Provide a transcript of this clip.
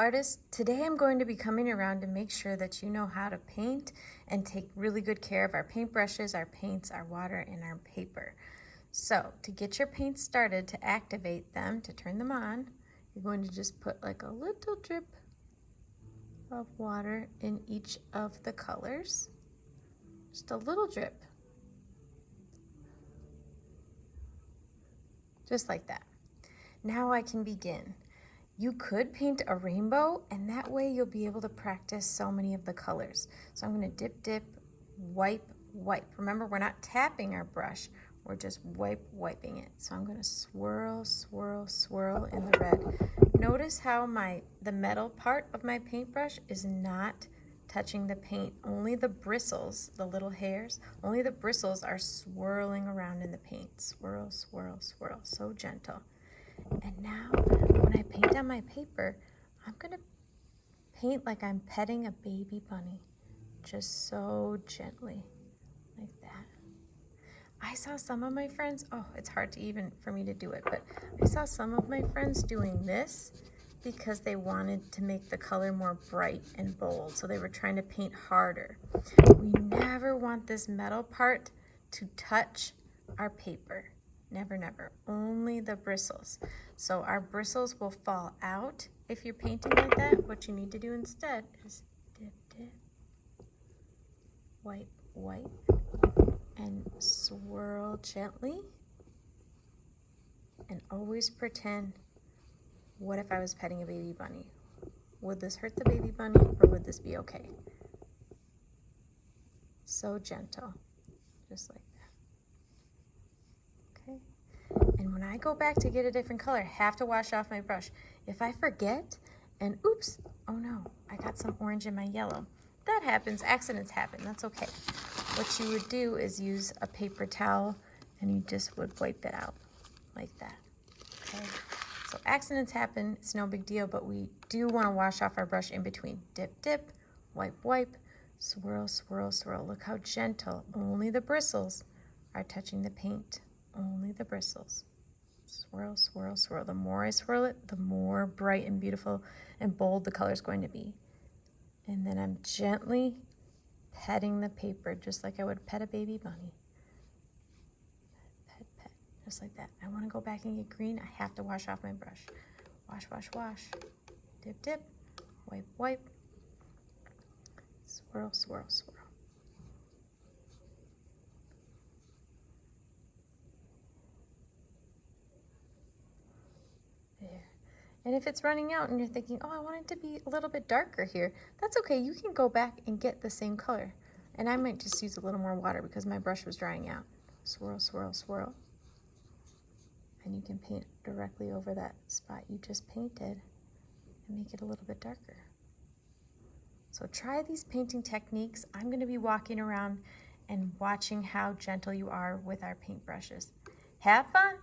artists, today I'm going to be coming around to make sure that you know how to paint and take really good care of our paintbrushes, our paints, our water, and our paper. So to get your paint started, to activate them, to turn them on, you're going to just put like a little drip of water in each of the colors. Just a little drip. Just like that. Now I can begin. You could paint a rainbow, and that way you'll be able to practice so many of the colors. So I'm going to dip, dip, wipe, wipe. Remember, we're not tapping our brush. We're just wiping it. So I'm going to swirl, swirl, swirl in the red. Notice how the metal part of my paintbrush is not touching the paint. Only the bristles, the little hairs, only the bristles are swirling around in the paint. Swirl, swirl, swirl. So gentle. And now, when I paint on my paper, I'm going to paint like I'm petting a baby bunny. Just so gently, like that. I saw some of my friends, it's hard for me to do it, but I saw some of my friends doing this because they wanted to make the color more bright and bold. So they were trying to paint harder. We never want this metal part to touch our paper. Never, never. Only the bristles. So our bristles will fall out if you're painting like that. What you need to do instead is dip, dip, wipe, wipe, and swirl gently. And always pretend, what if I was petting a baby bunny? Would this hurt the baby bunny, or would this be okay? So gentle, just like that. Okay. And when I go back to get a different color, I have to wash off my brush. If I forget, and oops, oh no, I got some orange in my yellow. That happens, accidents happen, that's okay. What you would do is use a paper towel and you just would wipe it out like that, okay? So accidents happen, it's no big deal, but we do want to wash off our brush in between. Dip, dip, wipe, wipe, swirl, swirl, swirl. Look how gentle, only the bristles are touching the paint. Only the bristles. Swirl, swirl, swirl. The more I swirl it, the more bright and beautiful and bold the color is going to be. And then I'm gently petting the paper just like I would pet a baby bunny. Pet, pet, just like that. I want to go back and get green. I have to wash off my brush. Wash, wash, wash. Dip, dip. Wipe, wipe. Swirl, swirl, swirl. There. And if it's running out and you're thinking, I want it to be a little bit darker here, that's okay. You can go back and get the same color. And I might just use a little more water because my brush was drying out. Swirl, swirl, swirl. And you can paint directly over that spot you just painted and make it a little bit darker. So try these painting techniques. I'm going to be walking around and watching how gentle you are with our paintbrushes. Have fun!